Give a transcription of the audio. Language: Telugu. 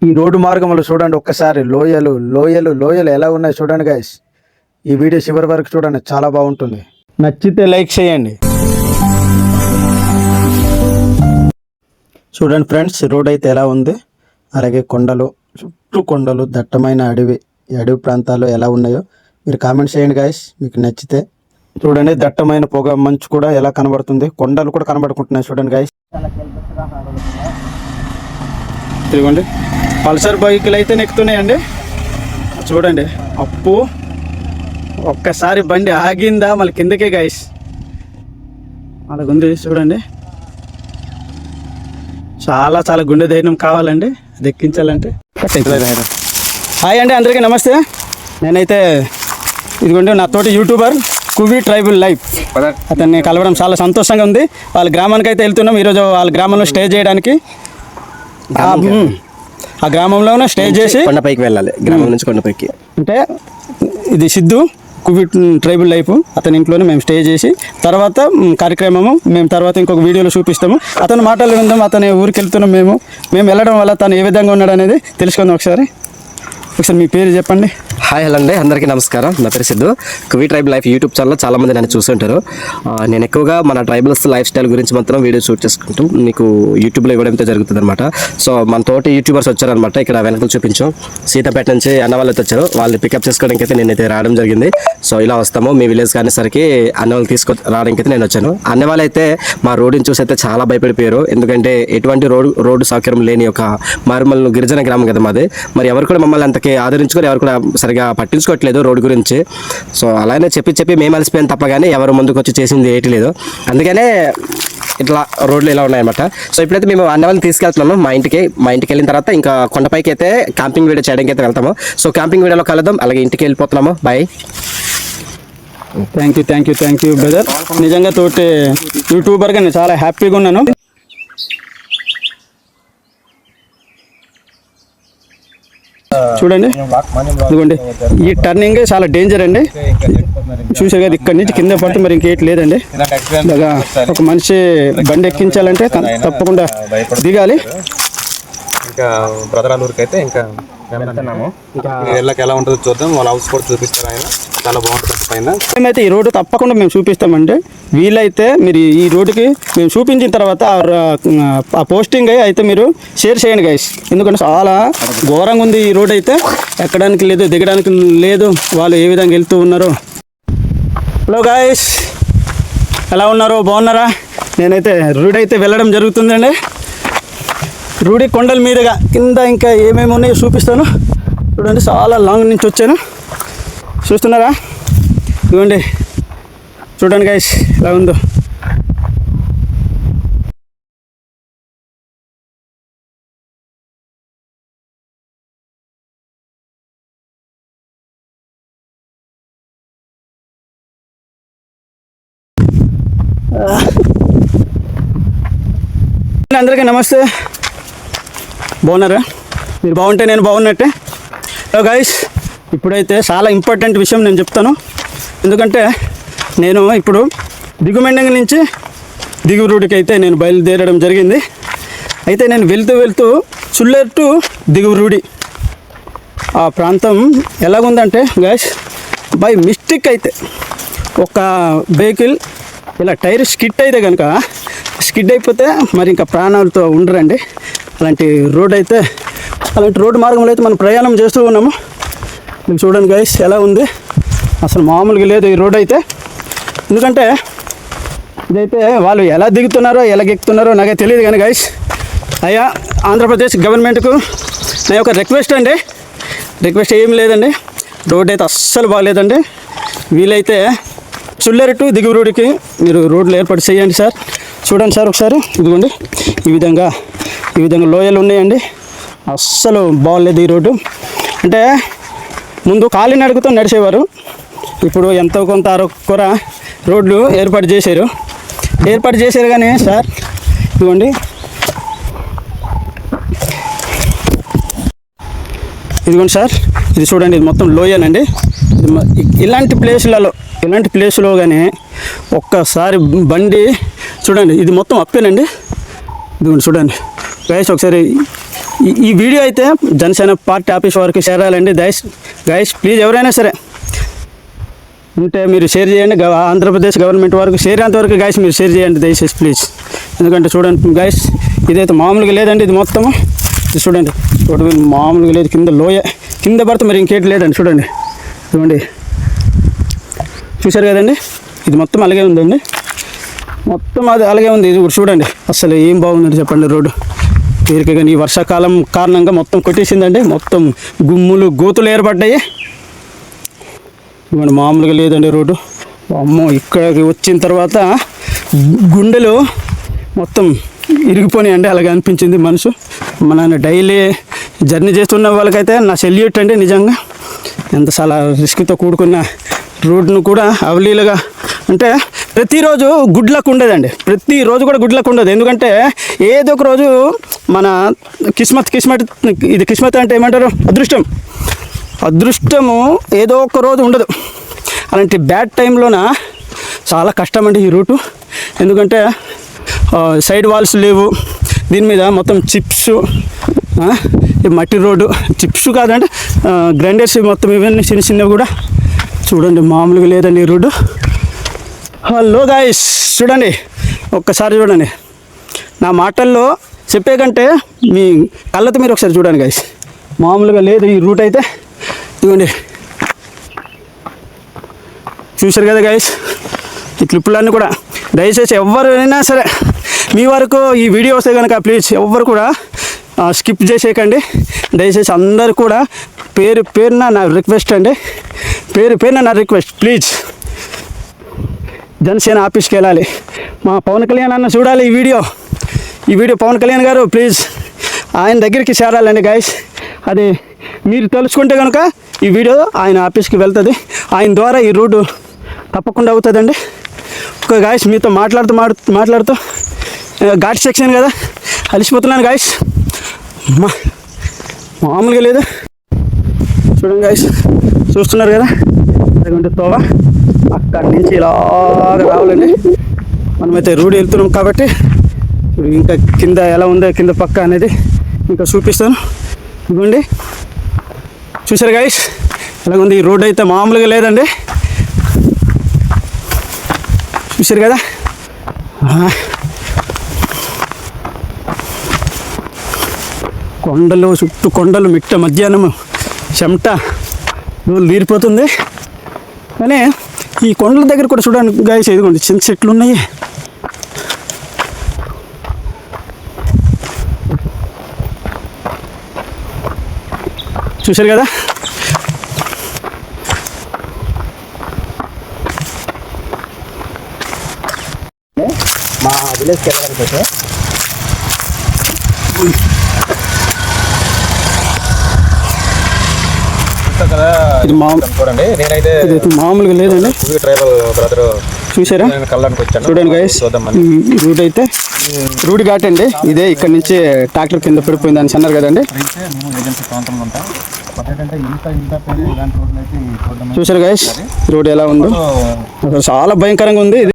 ఈ రోడ్డు మార్గంలో చూడండి ఒక్కసారి లోయలు లోయలు లోయలు ఎలా ఉన్నాయి చూడండి గైస్. ఈ వీడియో చివరి వరకు చూడండి, చాలా బాగుంటుంది. నచ్చితే లైక్ చేయండి. చూడండి ఫ్రెండ్స్, రోడ్ అయితే ఎలా ఉంది. అలాగే కొండలు, చుట్టూ కొండలు, దట్టమైన అడవి. ఈ అడవి ప్రాంతాలు ఎలా ఉన్నాయో మీరు కామెంట్ చేయండి గైస్ మీకు నచ్చితే. చూడండి దట్టమైన పొగ మంచు కూడా ఎలా కనబడుతుంది, కొండలు కూడా కనబడుకుంటున్నాయి చూడండి గైస్. ఇదిగోండి పల్సర్ బైకులు అయితే నెక్కుతున్నాయండి చూడండి. అప్పు ఒక్కసారి బండి ఆగిందా మళ్ళీ కిందకే గైస్, అలాగుంది చూడండి. చాలా చాలా గుండె ధైర్యం కావాలండి అది ఎక్కించాలంటే. హాయ్ అండి, అందరికీ నమస్తే. నేనైతే ఇదిగోండి నా తోటి యూట్యూబర్ కువి ట్రైబల్ లైఫ్, అతన్ని కలవడం చాలా సంతోషంగా ఉంది. వాళ్ళ గ్రామానికి అయితే వెళ్తున్నాం ఈరోజు. వాళ్ళ గ్రామంలో స్టే చేయడానికి, ఆ గ్రామంలోనే స్టే చేసి కొండపైకి వెళ్ళాలి. గ్రామం నుంచి కొండపైకి అంటే ఇది సిద్ధు కువి ట్రైబల్ లైఫ్, అతని ఇంట్లోనే మేము స్టే చేసి తర్వాత కార్యక్రమము మేము తర్వాత ఇంకొక వీడియోలో చూపిస్తాము. అతను మాటలు విందాం, అతని ఊరికి వెళ్తున్నాం. మేము వెళ్ళడం వల్ల తను ఏ విధంగా ఉన్నాడు అనేది తెలుసుకుందాం. ఒకసారి మీ పేరు చెప్పండి. హాయ్ హలో అండి, అందరికీ నమస్కారం. నా పేరు సిద్ధు. కువి ట్రైబల్ లైఫ్ యూట్యూబ్ ఛానల్లో చాలామంది నన్ను చూస్తుంటారు. నేను ఎక్కువగా మన ట్రైబల్స్ లైఫ్ స్టైల్ గురించి మాత్రం వీడియో షూట్ చేసుకుంటూ మీకు యూట్యూబ్లో ఇవ్వడంతో జరుగుతుంది అనమాట. సో మన తోటి యూట్యూబర్స్ వచ్చారనమాట. ఇక్కడ వెనకలు చూపించాం, సీతాపేట నుంచి అన్న వాళ్ళు వచ్చారు. వాళ్ళని పికప్ చేసుకోవడానికి అయితే నేనైతే రావడం జరిగింది. సో ఇలా వస్తాము మీ విలేజ్ కానేసరికి అన్న వాళ్ళు రావడానికి అయితే నేను వచ్చాను. అన్న వాళ్ళు అయితే మా రోడ్డుని చూసి అయితే చాలా భయపడిపోయారు. ఎందుకంటే ఎటువంటి రోడ్డు సౌకర్యం లేని ఒక మారుమూల గిరిజన గ్రామం కదా మాది. మరి ఎవరు కూడా మమ్మల్ని అంతకి ఆదరించుకొని ఎవరు కూడా సరిగా పట్టించుకోవట్లేదు రోడ్డు గురించి. సో అలానే చెప్పి మేము అలసిపోయాను తప్ప కానీ ఎవరు ముందుకు వచ్చి చేసింది ఏటి లేదు. అందుకనే ఇట్లా రోడ్లు ఇలా ఉన్నాయన్నమాట. సో ఇప్పుడైతే మేము అన్న వాళ్ళని తీసుకెళ్తున్నాము మా ఇంటికి వెళ్ళిన తర్వాత ఇంకా కొండపైకి అయితే క్యాంపింగ్ వీడియో చేయడానికి అయితే వెళ్తాము. సో క్యాంపింగ్ వీడియోలో కలుద్దాం. అలాగే ఇంటికి వెళ్ళిపోతున్నాము. బాయ్. Thank you brother. నిజంగా తోటి యూట్యూబర్గా నేను చాలా హ్యాపీగా ఉన్నాను. చూడండి ఇదిగోండి, ఈ టర్నింగ్ చాలా డేంజర్ అండి. చూసే కదా ఇక్కడ నుంచి కింద పడితే మరి ఇంకేటి లేదండి. ఇలాగా ఒక మనిషి బండి ఎక్కించాలంటే తప్పకుండా దిగాలి. ఇంకా బ్రదరాలూరుకి అయితే ఇంకా ఎలా ఉంటుందో చూద్దాం. వాళ్ళ హౌస్ కూడా చూపిస్తారు, ఆయన చాలా బాగుంటుంది పైన. మేమైతే ఈ రోడ్డు తప్పకుండా మేము చూపిస్తామండి. వీలైతే మీరు ఈ రోడ్డుకి మేము చూపించిన తర్వాత ఆ పోస్టింగ్ అయితే మీరు షేర్ చేయండి గైస్. ఎందుకంటే చాలా ఘోరంగా ఉంది ఈ రోడ్ అయితే, ఎక్కడానికి లేదు దిగడానికి లేదు. వాళ్ళు ఏ విధంగా వెళ్తూ ఉన్నారో. హలో గైస్, ఎలా ఉన్నారో బాగున్నారా? నేనైతే రోడ్ అయితే వెళ్ళడం జరుగుతుందండి. రూడి కొండల మీదుగా కింద ఇంకా ఏమేమి ఉన్నాయో చూపిస్తాను. చూడండి చాలా లాంగ్ నుంచి వచ్చాను, చూస్తున్నారా? ఇదిగోండి చూడండి గైస్ ఎలా ఉందో. అందరికీ నమస్తే, బాగున్నారా? మీరు బాగుంటే నేను బాగున్నట్టే. హలో గైస్, ఇప్పుడైతే చాలా ఇంపార్టెంట్ విషయం నేను చెప్తాను. ఎందుకంటే నేను ఇప్పుడు దిగుమెండంగి నుంచి దిగువ రూట్కి అయితే నేను బయలుదేరడం జరిగింది. అయితే నేను వెళ్తూ సుల్లేరు టు దిగువ రూడి ఆ ప్రాంతం ఎలాగుందంటే గైస్, బై మిస్టేక్ అయితే ఒక వెహికల్ ఇలా టైర్ స్కిడ్ అయితే కనుక స్కిడ్ అయిపోతే మరి ఇంకా ప్రాణాలతో ఉండరండి. అలాంటి రోడ్డు మార్గంలో అయితే మనం ప్రయాణం చేస్తూ ఉన్నాము. మీరు చూడండి గైస్ ఎలా ఉంది, అసలు మామూలుగా లేదు ఈ రోడ్ అయితే. ఎందుకంటే ఇదైతే వాళ్ళు ఎలా దిగుతున్నారో ఎలా ఎక్కుతున్నారో నాకే తెలియదు కానీ గైస్, అయ్యా ఆంధ్రప్రదేశ్ గవర్నమెంట్కు నా యొక్క రిక్వెస్ట్ అండి. రిక్వెస్ట్ ఏం లేదండి, రోడ్ అయితే అస్సలు బాగాలేదండి. వీలైతే సుల్లేరు టు దిగువ రోడ్డుకి మీరు రోడ్లు ఏర్పాటు చేయండి సార్. చూడండి సార్ ఒకసారి, ఇదిగోండి ఈ విధంగా లోయలు ఉన్నాయండి. అస్సలు బాగోలేదు ఈ రోడ్డు. అంటే ముందు కాలినడకతో నడిచేవారు, ఇప్పుడు ఎంతో కొంత అరకొర రోడ్లు ఏర్పాటు చేశారు కానీ సార్ ఇదిగోండి సార్, ఇది చూడండి, ఇది మొత్తం లోయనండి. ఇలాంటి ప్లేస్లో కానీ ఒక్కసారి బండి చూడండి, ఇది మొత్తం అప్పేనండి. ఇదిగోండి చూడండి గైస్, ఒకసారి ఈ వీడియో అయితే జనసేన పార్టీ ఆఫీస్ వరకు చేరాలండి. గైస్ ప్లీజ్ ఎవరైనా సరే ఉంటే మీరు షేర్ చేయండి. ఆంధ్రప్రదేశ్ గవర్నమెంట్ వరకు చేరేంత వరకు గైస్ మీరు షేర్ చేయండి దయచేసి ప్లీజ్. ఎందుకంటే చూడండి గైస్, ఇదైతే మామూలుగా లేదండి. ఇది మొత్తము ఇది చూడండి, మామూలుగా లేదు. కింద లోయ, కింద పడితే మరి ఇంకేటి లేదండి. చూడండి చూడండి, చూశారు కదండి, ఇది మొత్తం అలాగే ఉందండి. మొత్తం అది అలాగే ఉంది. ఇది కూడా చూడండి, అసలు ఏం బాగుందండి చెప్పండి. రోడ్డు తీరిక కానీ ఈ వర్షాకాలం కారణంగా మొత్తం కొట్టేసిందండి. మొత్తం గుమ్ములు గోతులు ఏర్పడ్డాయి. ఇవ్వండి, మామూలుగా లేదండి రోడ్డు. అమ్మో, ఇక్కడికి వచ్చిన తర్వాత గుండెలు మొత్తం ఇరిగిపోయినాయండి. అలాగే అనిపించింది మనసు. మన డైలీ జర్నీ చేస్తున్న వాళ్ళకైతే నా సెల్యూట్ అండి నిజంగా. ఎంత చాలా రిస్క్తో కూడుకున్న రోడ్డును కూడా అవలీలుగా అంటే ప్రతిరోజు గుడ్ లక్ ఉండదండి. ప్రతిరోజు కూడా గుడ్ లక్ ఉండదు. ఎందుకంటే ఏదో ఒక రోజు మన కిస్మత్ ఇది కిస్మత్ అంటే ఏమంటారు, అదృష్టము ఏదో ఒక రోజు ఉండదు. అలాంటి బ్యాడ్ టైంలోన చాలా కష్టం అండి ఈ రూటు. ఎందుకంటే సైడ్ వాల్స్ లేవు, దీని మీద మొత్తం చిప్స్, మట్టి రోడ్డు, చిప్స్ కాదండి గ్రైండర్స్ మొత్తం ఇవన్నీ చిన్న చిన్నవి కూడా చూడండి, మామూలుగా లేదండి ఈ రోడ్డు. హలో గాయస్, చూడండి ఒక్కసారి చూడండి. నా మాటల్లో చెప్పే కంటే మీ కళ్ళతో మీరు ఒకసారి చూడండి గాయస్, మామూలుగా లేదు ఈ రూట్ అయితే. ఇదిగోండి, చూశారు కదా గాయస్, ఈ క్లిప్పులన్నీ కూడా దయచేసి ఎవరైనా సరే మీ వరకు ఈ వీడియో వస్తే కనుక ప్లీజ్ ఎవ్వరు కూడా స్కిప్ చేసేయకండి. దయచేసి అందరు కూడా పేరున నా రిక్వెస్ట్ అండి, పేరున నా రిక్వెస్ట్ ప్లీజ్. జనసేన ఆఫీస్కి వెళ్ళాలి, మా పవన్ కళ్యాణ్ అన్న చూడాలి ఈ వీడియో పవన్ కళ్యాణ్ గారు ప్లీజ్ ఆయన దగ్గరికి చేరాలండి గాయస్. అది మీరు తెలుసుకుంటే కనుక ఈ వీడియో ఆయన ఆఫీస్కి వెళ్తుంది. ఆయన ద్వారా ఈ రోడ్డు తప్పకుండా అవుతుందండి. ఒక గాయస్ మీతో మాట్లాడుతూ ఘాట్ సెక్షన్ కదా, అలిసిపోతున్నాను గాయస్. మామూలుగా లేదు. చూడండి గాయస్, చూస్తున్నారు కదా, అదిగంటే తోవ అక్కడి నుంచి ఇలాగ రావాలండి. మనమైతే రోడ్డు వెళ్తున్నాం కాబట్టి ఇంకా కింద ఎలా ఉందో కింద పక్క అనేది ఇంకా చూపిస్తాను. ఇదిగోండి, చూసారు గాయస్ ఎలాగుంది ఈ రోడ్డు అయితే, మామూలుగా లేదండి. చూసారు కదా, కొండలు చుట్టూ కొండలు, మిట్ట మధ్యాహ్నం చెమట తీరిపోతుంది. కానీ ఈ కొండల దగ్గర కూడా చూడండి గాయస్, ఇదిగోండి చిన్న చెట్లు ఉన్నాయి. చూశారు కదా, మా విలేజ్కి వెళ్ళడానికి అయితే ఇది చూడండి, నేనైతే మామూలుగా లేదండి. ట్రైబల్ బ్రదర్ చూసారా, కళ్ళడానికి వచ్చాను. చూడండి గైస్, ఈ రూట్ అయితే రూట్ ఘాట్ అండి. ఇదే ఇక్కడ నుంచి ట్రాక్టర్ కింద పడిపోయింది అని అన్నారు కదండి. చూసారు గైస్ రోడ్ ఎలా ఉందో, చాలా భయంకరంగా ఉంది.